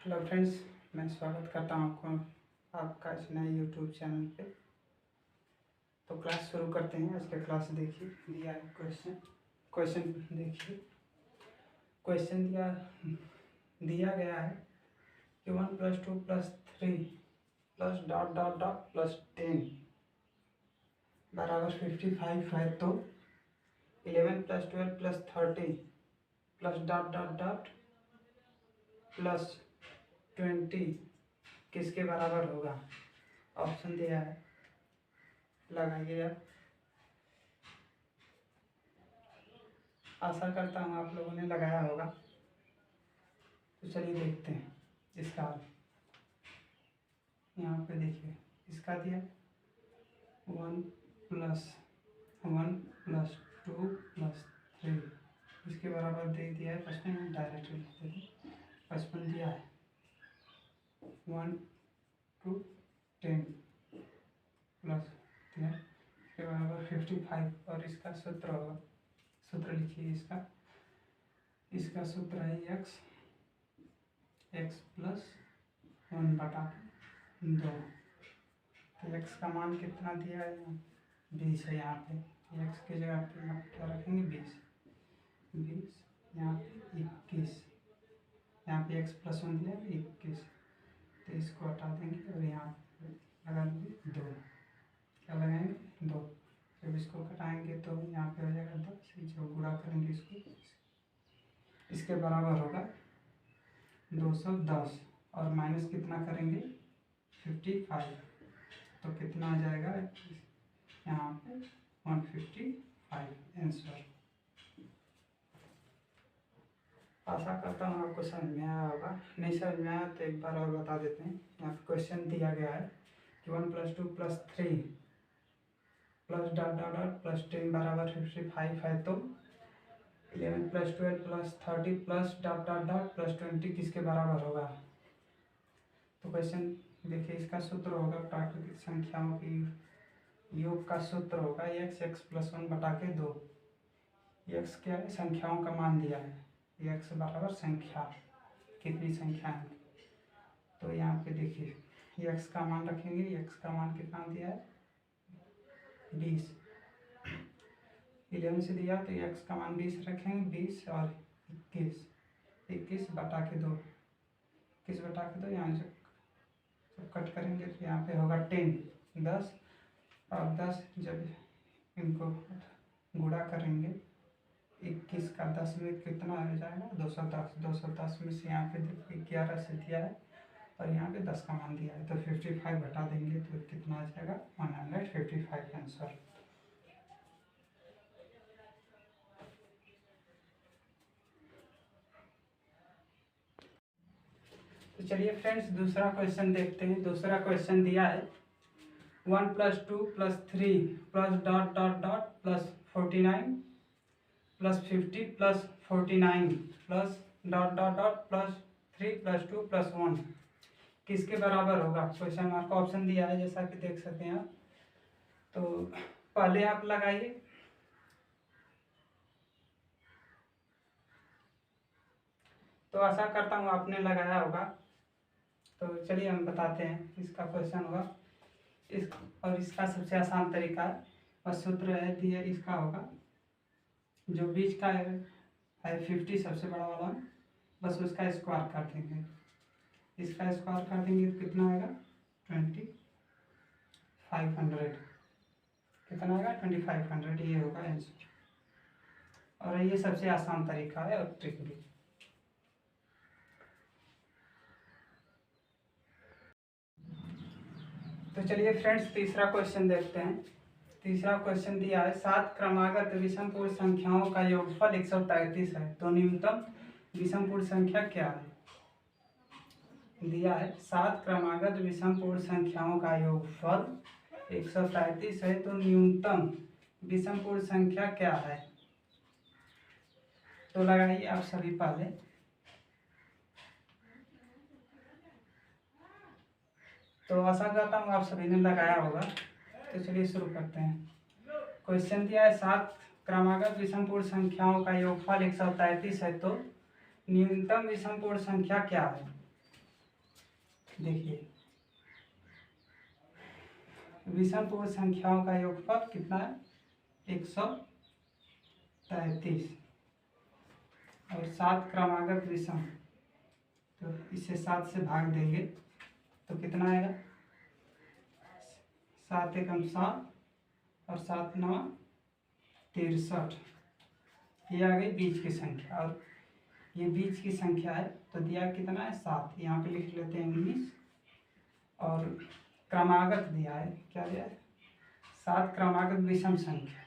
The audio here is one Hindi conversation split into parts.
हेलो फ्रेंड्स, मैं स्वागत करता हूँ आपको आपका इस नए यूट्यूब चैनल पे। तो क्लास शुरू करते हैं। आज का क्लास देखिए, दिया है क्वेश्चन देखिए। क्वेश्चन दिया गया है कि 1 + 2 + 3 plus dot dot dot plus 10 बराबर 55 है। तो 11 + 12 + 30 plus dot dot dot plus 20 किसके बराबर होगा? ऑप्शन दिया है, लगाइए आप। आशा करता हूँ आप लोगों ने लगाया होगा। तो चलिए देखते हैं इसका हल। यहाँ पे देखिए, इसका दिया 1 + 2 + 3 इसके बराबर दे दिया है 55। डायरेक्ट लिख देते, 55 दिया है 1 to 10 प्लस दिया इसके बराबर 55। और इसका सूत्र होगा, सूत्र लिखिए। इसका सूत्र है x + 1/2। तो x का मान कितना दिया है? 20 है। यहाँ पे x की जगह पे यहाँ क्या रखेंगे? 20। यहाँ पे 21। यहाँ पे x + 1 दिया है 21। तो इसको हटा देंगे और यहाँ लगा देंगे 2। क्या लगाएंगे? 2। जब इसको घटाएंगे तो यहाँ पे हो जाएगा 10। जब गुणा करेंगे इसके बराबर होगा 210। और माइनस कितना करेंगे? 55। तो कितना आ जाएगा यहाँ पे? 155 आंसर। आशा करता हूँ आपको समझ में आया होगा। नहीं समझ में आया तो एक बार और बता देते हैं। यहाँ पे क्वेश्चन दिया गया है कि 1 + 2 + 3 plus dot dot dot plus 10 बराबर 55 है। तो 11 + 12 + 30 plus dot dot dot plus 20 किसके बराबर होगा? तो क्वेश्चन देखिए, इसका सूत्र होगा प्राकृतिक संख्याओं की योग का सूत्र होगा x + 1/2। x क्या है? संख्याओं का मान दिया है। x बराबर संख्या, कितनी संख्या है। तो यहाँ पे देखिए x का मान रखेंगे। x का मान कितना दिया है? 20। 11 से दिया तो x का मान 20 रखेंगे। 20 और 21, 21/2। 21/2 यहाँ से जब कट करेंगे तो यहाँ पे होगा 10। 10 और 10 जब इनको गुणा करेंगे 21 का 10 में कितना हो जाएगा? 210। 210 में से यहाँ पे देखिए 11 से दिया है और यहाँ पे 10 का मान दिया है। तो 55 घटा देंगे तो कितना आ जाएगा? 155 आंसर। तो चलिए फ्रेंड्स, दूसरा क्वेश्चन देखते हैं। दूसरा क्वेश्चन दिया है 1 + 2 + 3 plus dot dot dot plus 49 plus 50 plus 49 plus dot dot dot plus 3 + 2 + 1 किसके बराबर होगा? क्वेश्चन मार्क ऑप्शन दिया है, जैसा कि देख सकते हैं आप। तो पहले आप लगाइए। तो आशा करता हूँ आपने लगाया होगा। तो चलिए हम बताते हैं। इसका क्वेश्चन होगा और इसका सबसे आसान तरीका है और सूत्र है दिया इसका होगा, जो बीच का है 50 सबसे बड़ा वाला, बस उसका स्क्वायर कर देंगे। इसका स्क्वायर कर देंगे तो कितना आएगा? 2500। कितना आएगा? 2500। ये होगा आंसर। और ये सबसे आसान तरीका है और ट्रिक भी। तो चलिए फ्रेंड्स, तीसरा क्वेश्चन देखते हैं। तीसरा क्वेश्चन दिया है 7 क्रमागत विषमपूर्ण संख्याओं का योगफल 133 है। तो न्यूनतम विषमपूर्ण संख्या क्या है? दिया है 7 क्रमागत विषमपूर्ण संख्याओं का योगफल 133 है। तो न्यूनतम विषमपूर्ण संख्या क्या है? तो लगाइए आप सभी पहले। तो आशा करता हूँ आप सभी ने लगाया होगा। तो चलिए शुरू करते हैं। क्वेश्चन दिया है 7 क्रमागत विषमपूर्ण संख्याओं का योगफल 133 है। तो न्यूनतम विषमपूर्ण संख्या क्या है? देखिए विषम पूर्ण संख्याओं का योगफल कितना है 133 और 7 क्रमागत विषम, तो इसे 7 से भाग देंगे तो कितना आएगा 7 एकम 7 और 7 9 63। ये आ गई बीज की संख्या और ये बीज की संख्या है तो दिया कितना है 7, यहाँ पे लिख लेते हैं 19 और क्रमागत दिया है क्या दिया है 7 क्रमागत विषम संख्या,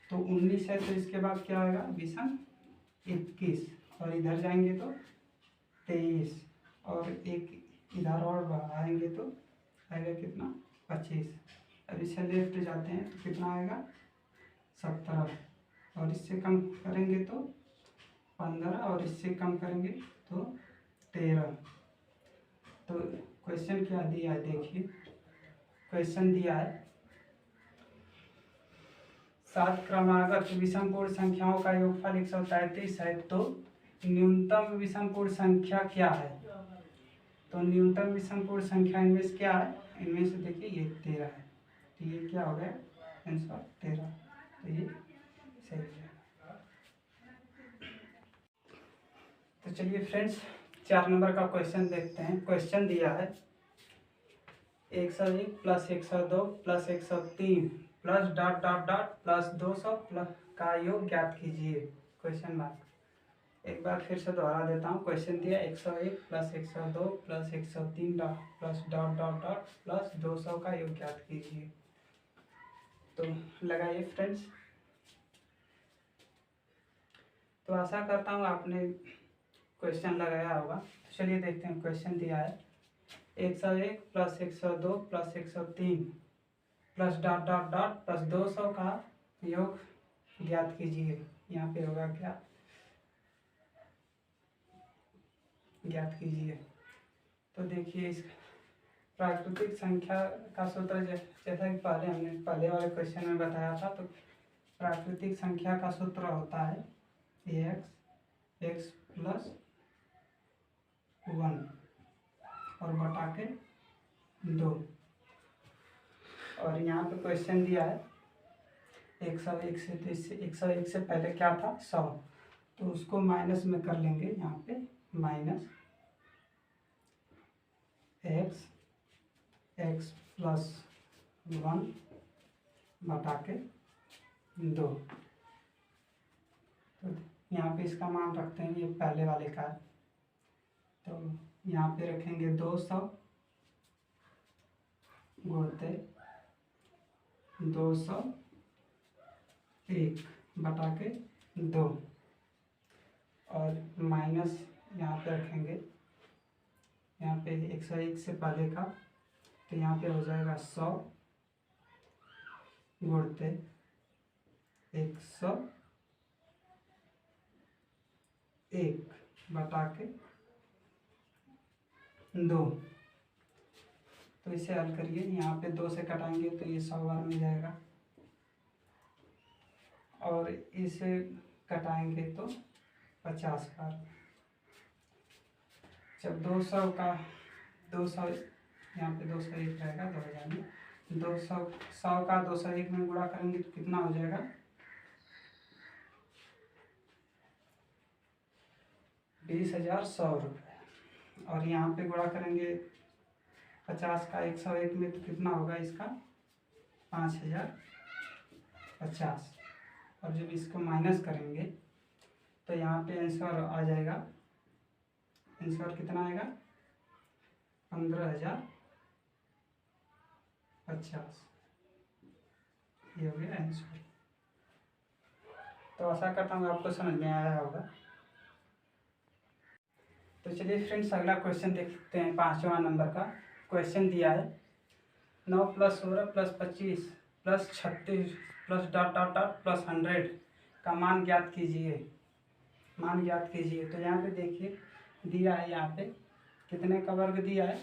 तो 19 है तो इसके बाद क्या आएगा विषम 21 और इधर जाएंगे तो 23 और एक इधर और बढ़ाएंगे तो आएगा कितना 25। अब इसे लेफ्ट जाते हैं तो कितना आएगा 17 और इससे कम करेंगे तो 15 और इससे कम करेंगे तो 13। तो क्वेश्चन क्या दिया है देखिए, क्वेश्चन दिया है 7 क्रमागत विषम पूर्ण संख्याओं का योगफल 133 है तो न्यूनतम विषम पूर्ण संख्या क्या है। तो न्यूनतम विषम पूर्ण संख्या इनमें से क्या है, इनमें से देखिए ये 13 है तो ये क्या हो गया आंसर 13, तो ये सही है। तो चलिए फ्रेंड्स 4 नंबर का क्वेश्चन देखते हैं। क्वेश्चन दिया है 101 plus 102 plus 103 plus dot dot dot plus 200 plus का योग ज्ञात कीजिए क्वेश्चन मार्क। एक बार फिर से दोहरा देता हूँ। क्वेश्चन दिया 101 plus 102 plus 103 plus dot dot dot plus 200 का योग ज्ञात कीजिए। तो लगाइए फ्रेंड्स। तो आशा करता हूँ आपने क्वेश्चन लगाया होगा। तो चलिए देखते हैं। क्वेश्चन दिया है 101 plus 102 plus 103 plus dot dot dot plus 200 का योग ज्ञात कीजिए। यहाँ पे होगा क्या ज्ञात कीजिए। तो देखिए इस प्राकृतिक संख्या का सूत्र जैसा कि पहले वाले क्वेश्चन में बताया था, तो प्राकृतिक संख्या का सूत्र होता है x प्लस 1 और बटा के 2। और यहाँ पे क्वेश्चन दिया है 101 से, तो इससे 101 से पहले क्या था 100, तो उसको माइनस में कर लेंगे। यहाँ पे माइनस x प्लस 1 बटा के 2। तो यहाँ पे इसका मान रखते हैं, ये पहले वाले का है, तो यहाँ पे रखेंगे 200 गुणते 201 बटा के 2 और माइनस यहाँ पे रखेंगे, यहाँ पे 101 से पहले का, तो यहाँ पे हो जाएगा 100 गुणते 101 बटा के 2। तो इसे हल करिए। यहाँ पे 2 से कटाएंगे तो ये 100 बार में जाएगा और इसे कटाएंगे तो 50 बार। जब 200 का 200 यहाँ पे 201 रहेगा 2000 में, 100 का 201 में गुणा करेंगे तो कितना हो जाएगा 20,100 रुपये। और यहाँ पे गुणा करेंगे 50 का 101 में तो कितना होगा इसका 5050। और जब इसको माइनस करेंगे तो यहाँ पे आंसर आ जाएगा, आंसर कितना आएगा 15,050। ये हो गया आंसर। तो आशा करता हूँ आपको समझ में आया होगा। तो चलिए फ्रेंड्स अगला क्वेश्चन देखते हैं। 5वां नंबर का क्वेश्चन दिया है 9 plus 16 plus 25 plus 36 plus dot dot dot plus 100 का मान ज्ञात कीजिए। मान ज्ञात कीजिए। तो यहाँ पे देखिए दिया है, यहाँ पे कितने का वर्ग दिया है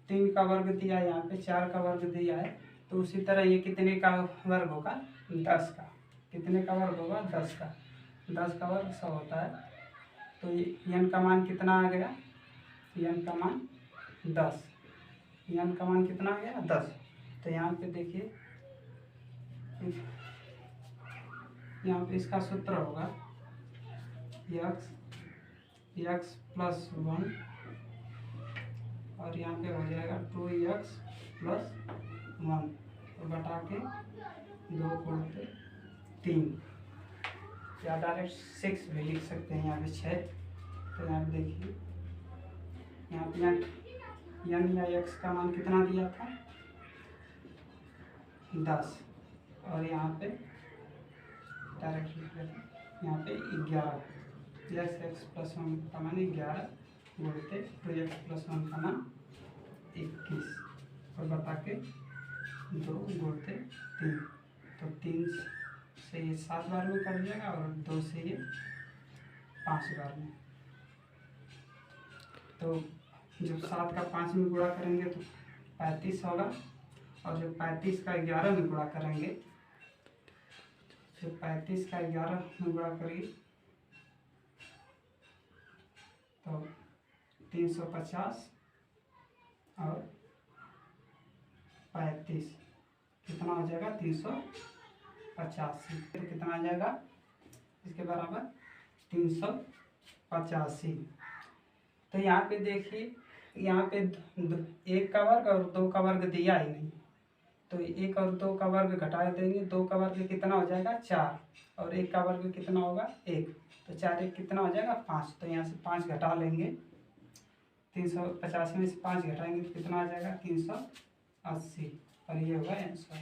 3 का वर्ग दिया है, यहाँ पे 4 का वर्ग दिया है। तो उसी तरह ये कितने का वर्ग होगा 10 का। कितने का वर्ग होगा 10 का। 10 का वर्ग 100 होता है। तो n का मान कितना आ गया n का मान 10, n का मान कितना आ गया 10। तो यहाँ पे देखिए, यहाँ पे इसका सूत्र होगा x प्लस 1 और यहाँ पे हो जाएगा 2x प्लस 1 और बटा के 2 गुणित 3, या डायरेक्ट 6 भी लिख सकते हैं, यहाँ पे 6। तो यहाँ पे देखिए, यहाँ पे n या x का मान कितना दिया था 10, और यहाँ पे डायरेक्ट लिख लेते हैं, यहाँ पे 11 प्लस x प्लस 1 का मान 11 गुणित 2x प्लस 1 का मान 21 और बता के 2 गुणित 3। तो 3 से ये 7 बार में कट जाएगा और 2 से ये 5 बार में। तो जब 7 का 5 में गुणा करेंगे तो 35 होगा, और जब 35 का 11 में गुणा करेंगे, जब 35 का 11 में गुणा करेंगे तो 350 और 35 कितना हो जाएगा 385। तो कितना आ जाएगा इसके बराबर 385। तो यहाँ पे देखिए, यहाँ पे 1 का वर्ग और 2 का वर्ग दिया ही नहीं, तो 1 और 2 का वर्ग घटा देंगे, 2 का वर्ग कितना हो जाएगा 4 और 1 का वर्ग कितना होगा 1, तो 4 1 कितना हो जाएगा 5। तो यहाँ से 5 घटा लेंगे, 385 में से 5 घटाएंगे तो कितना आ जाएगा 380, और ये होगा आंसर।